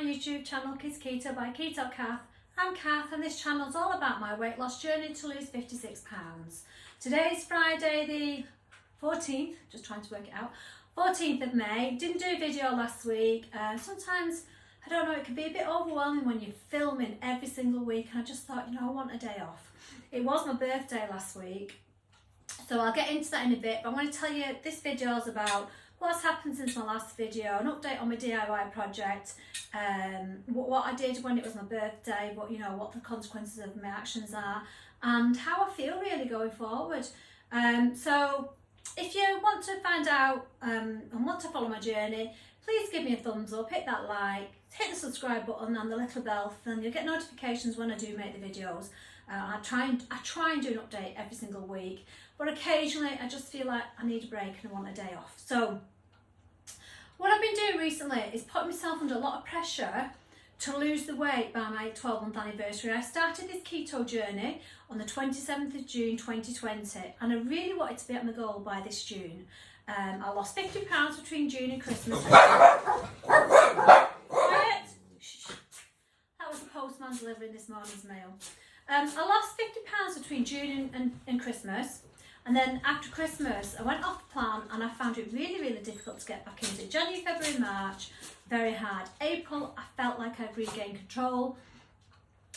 YouTube channel Kids Keto by Keto Kath. I'm Kath and this channel is all about my weight loss journey to lose 56 pounds. Today is Friday the 14th, just trying to work it out, 14th of May. Didn't do a video last week. Sometimes, I don't know, it can be a bit overwhelming when you're filming every single week, and I just thought, I want a day off. It was my birthday last week, so I'll get into that in a bit, but I want to tell you this video is about what's happened since my last video, an update on my DIY project, what I did when it was my birthday, what the consequences of my actions are, and how I feel really going forward. So if you want to find out and want to follow my journey, please give me a thumbs up, hit that like, hit the subscribe button and the little bell, and you'll get notifications when I do make the videos. I try and do an update every single week, but occasionally I just feel like I need a break and I want a day off. So what I've been doing recently is putting myself under a lot of pressure to lose the weight by my 12-month anniversary. I started this keto journey on the 27th of June 2020, and I really wanted to be at my goal by this June. I lost 50 pounds between June and Christmas. Quiet! That was the postman delivering this morning's mail. I lost 50 pounds between June and Christmas, and then after Christmas I went off the plan and I found it really difficult to get back into it. January, February, March, very hard. April, I felt like I'd regained control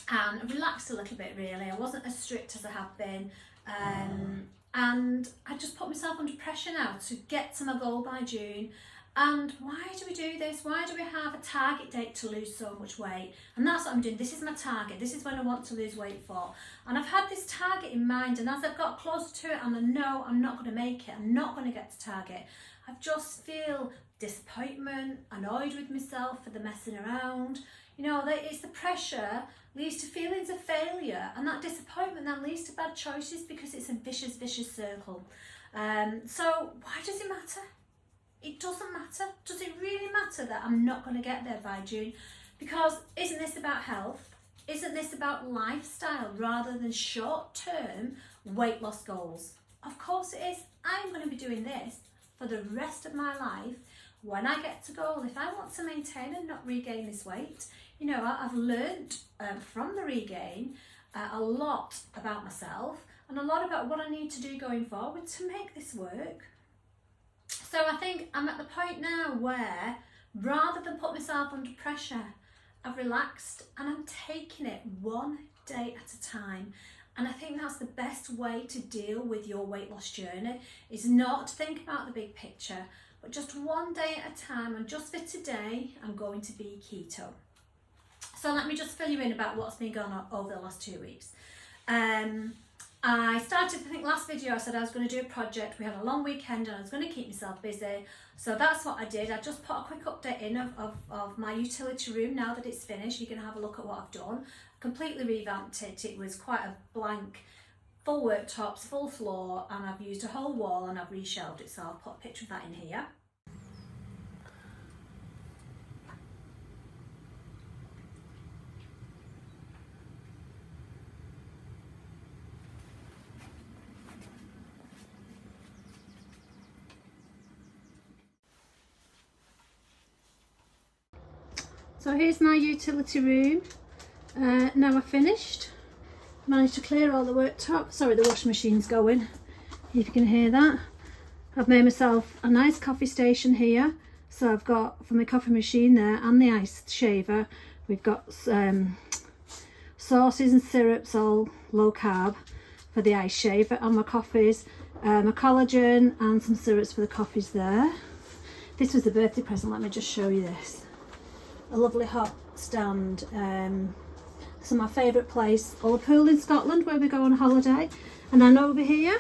and relaxed a little bit really. I wasn't as strict as I have been, and I just put myself under pressure now to get to my goal by June. And why do we do this? Why do we have a target date to lose so much weight? And that's what I'm doing. This is my target. This is when I want to lose weight for. And I've had this target in mind, and as I've got closer to it and I know I'm not going to make it, I'm not going to get to target, I just feel disappointment, annoyed with myself for the messing around. It's the pressure leads to feelings of failure, and that disappointment then leads to bad choices because it's a vicious circle. So why does it matter? It doesn't matter. Does it really matter that I'm not going to get there by June? Because isn't this about health? Isn't this about lifestyle rather than short-term weight loss goals? Of course it is. I'm going to be doing this for the rest of my life when I get to goal. If I want to maintain and not regain this weight, I've learned from the regain a lot about myself and a lot about what I need to do going forward to make this work. So I think I'm at the point now where, rather than put myself under pressure, I've relaxed and I'm taking it one day at a time. And I think that's the best way to deal with your weight loss journey, is not to think about the big picture, but just one day at a time. And just for today, I'm going to be keto. So let me just fill you in about what's been going on over the last 2 weeks. I started, I think last video I said I was going to do a project. We had a long weekend and I was going to keep myself busy. So that's what I did. I just put a quick update in of my utility room now that it's finished. You can have a look at what I've done. Completely revamped it. It was quite a blank, full worktops, full floor, and I've used a whole wall and I've reshelved it. So I'll put a picture of that in here. So here's my utility room. Now I've finished. Managed to clear all the worktop. Sorry, the washing machine's going, if you can hear that. I've made myself a nice coffee station here. So I've got, for my coffee machine there and the ice shaver, we've got sauces and syrups, all low carb for the ice shaver, and my coffees, my collagen and some syrups for the coffees there. This was a birthday present. Let me just show you this. A lovely hot stand. So my favourite place, Pool in Scotland, where we go on holiday. And then over here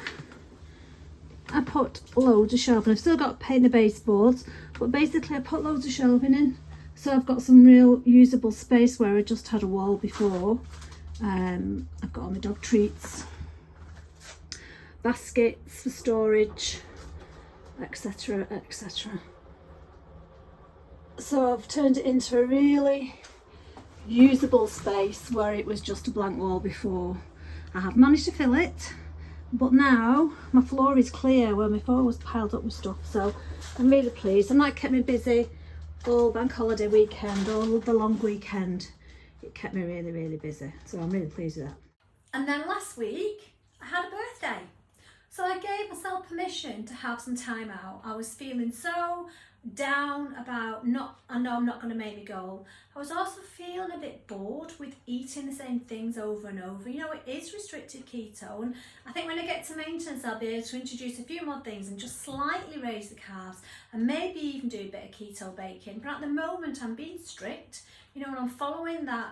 I put loads of shelving. I've still got to paint the baseboards, but basically I put loads of shelving in, so I've got some real usable space where I just had a wall before. I've got all my dog treats, baskets for storage, etc. So I've turned it into a really usable space where it was just a blank wall before. I have managed to fill it, but now my floor is clear where my floor was piled up with stuff, so I'm really pleased, and that kept me busy all bank holiday weekend, all the long weekend. It kept me really, really busy. So I'm really pleased with that. And then last week, I had a birthday. So I gave myself permission to have some time out. I was feeling so down about I know I'm not going to make my goal. I was also feeling a bit bored with eating the same things over and over. You know, it is restricted keto, and I think when I get to maintenance I'll be able to introduce a few more things and just slightly raise the carbs and maybe even do a bit of keto baking. But at the moment I'm being strict, you know, and I'm following that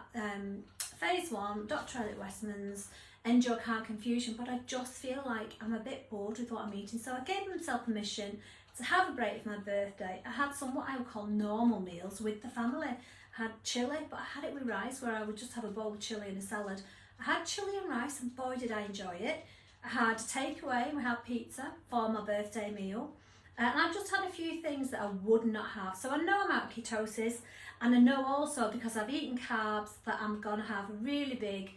phase 1, Dr. Elliot Westman's End Your Carb Confusion, but I just feel like I'm a bit bored with what I'm eating. So I gave myself permission to have a break for my birthday. I had some what I would call normal meals with the family. I had chilli, but I had it with rice, where I would just have a bowl of chilli and a salad. I had chilli and rice, and boy did I enjoy it. I had a takeaway, and we had pizza for my birthday meal. And I've just had a few things that I would not have. So I know I'm out of ketosis, and I know also because I've eaten carbs that I'm going to have a really big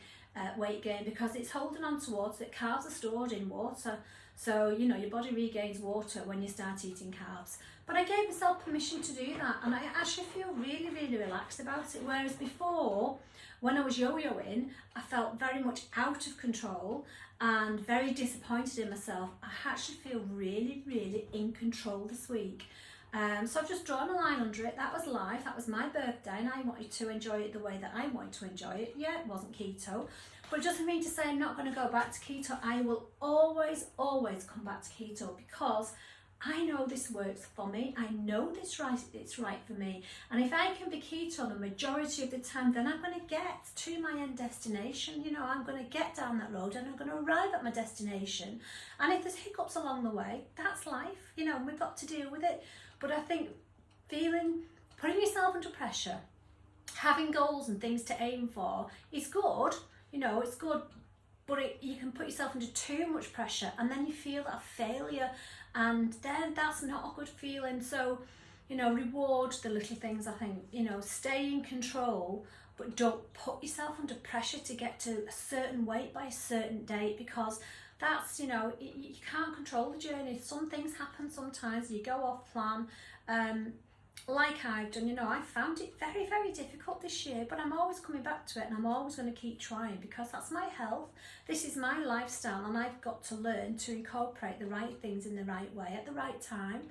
weight gain, because it's holding on to water. Carbs are stored in water. So, you know, your body regains water when you start eating carbs. But I gave myself permission to do that, and I actually feel really, really relaxed about it. Whereas before, when I was yo-yoing, I felt very much out of control and very disappointed in myself. I actually feel really, really in control this week. So I've just drawn a line under it. That was life, that was my birthday, and I wanted to enjoy it the way that I wanted to enjoy it. Yeah, it wasn't keto, but it doesn't mean to say I'm not going to go back to keto. I will always, always come back to keto, because I know this works for me. I know it's right for me. And if I can be keto the majority of the time, then I'm going to get to my end destination. You know, I'm going to get down that road and I'm going to arrive at my destination. And if there's hiccups along the way, that's life, you know, and we've got to deal with it. But I think putting yourself under pressure, having goals and things to aim for is good. You know, it's good, but you can put yourself under too much pressure, and then you feel that failure, and then that's not a good feeling. So, you know, reward the little things. I think, you know, stay in control, but don't put yourself under pressure to get to a certain weight by a certain date, because that's, you know, you can't control the journey. Some things happen sometimes, you go off plan. Like I've done, you know, I found it very, very difficult this year, but I'm always coming back to it, and I'm always going to keep trying, because that's my health. This is my lifestyle, and I've got to learn to incorporate the right things in the right way at the right time,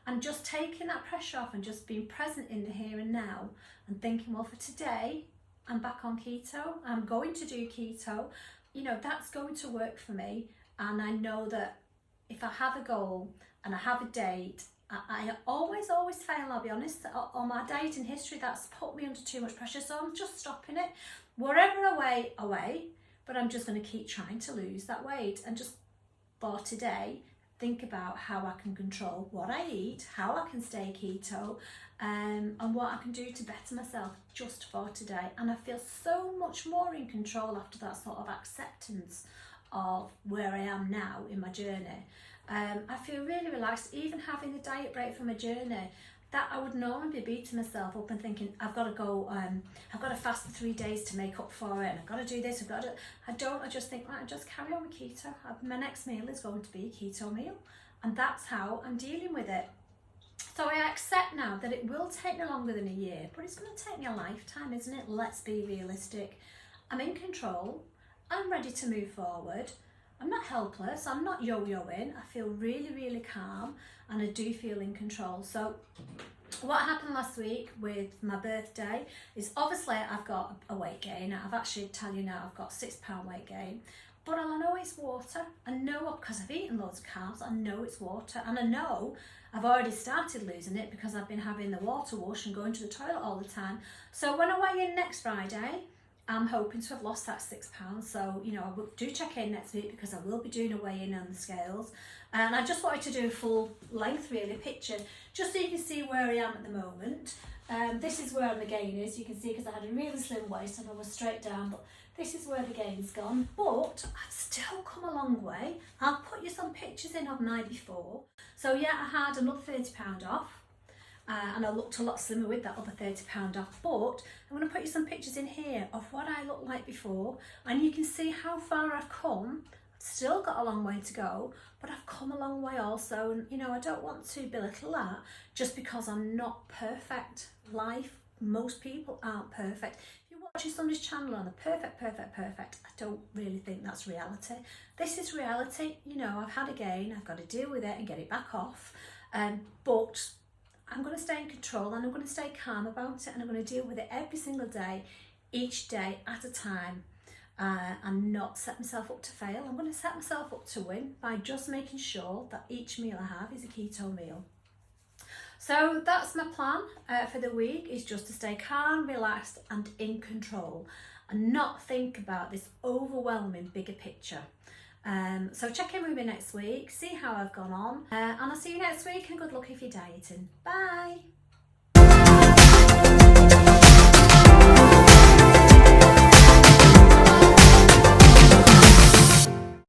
and just taking that pressure off and just being present in the here and now and thinking, well, for today, I'm back on keto. I'm going to do keto. You know, that's going to work for me. And I know that if I have a goal and I have a date, I always fail, I'll be honest. On my dieting history, that's put me under too much pressure, so I'm just stopping it. Wherever away, but I'm just going to keep trying to lose that weight, and just for today, think about how I can control what I eat, how I can stay keto, and what I can do to better myself just for today. And I feel so much more in control after that sort of acceptance of where I am now in my journey. I feel really relaxed, even having the diet break from my journey. That I would normally be beating myself up and thinking, I've got to go, I've got to fast for 3 days to make up for it, and I've got to do this, I just think, right, I just carry on with keto. My next meal is going to be a keto meal, and that's how I'm dealing with it. So I accept now that it will take me longer than a year, but it's going to take me a lifetime, isn't it? Let's be realistic. I'm in control. I'm ready to move forward. I'm not helpless, I'm not yo-yoing. I feel really, really calm, and I do feel in control. So what happened last week with my birthday is, obviously I've got a weight gain. I've actually tell you now, I've got 6 pound weight gain, but I know it's water. I know, because I've eaten loads of carbs, I know it's water, and I know I've already started losing it because I've been having the water wash and going to the toilet all the time. So when I weigh in next Friday, I'm hoping to have lost that 6 pounds. So, you know, I will do check in next week, because I will be doing a weigh-in on the scales. And I just wanted to do a full length, really, picture, just so you can see where I am at the moment. This is where the gain is, you can see, because I had a really slim waist and I was straight down, but this is where the gain's gone. But I've still come a long way. I'll put you some pictures in of my before. So yeah, I had another £30 off. And I looked a lot slimmer with that other £30 off, but I'm going to put you some pictures in here of what I looked like before, and you can see how far I've come Still got a long way to go, but I've come a long way also. And you know, I don't want to belittle that just because I'm not perfect. Most people aren't perfect. If you're watching somebody's channel on the perfect, I don't really think that's reality. This is reality. You know, I've had a gain, I've got to deal with it and get it back off. But I'm going to stay in control, and I'm going to stay calm about it, and I'm going to deal with it every single day, each day at a time. And not set myself up to fail. I'm going to set myself up to win by just making sure that each meal I have is a keto meal. So that's my plan for the week, is just to stay calm, relaxed and in control, and not think about this overwhelming bigger picture. So check in with me next week, see how I've gone on, and I'll see you next week, and good luck if you're dieting. Bye.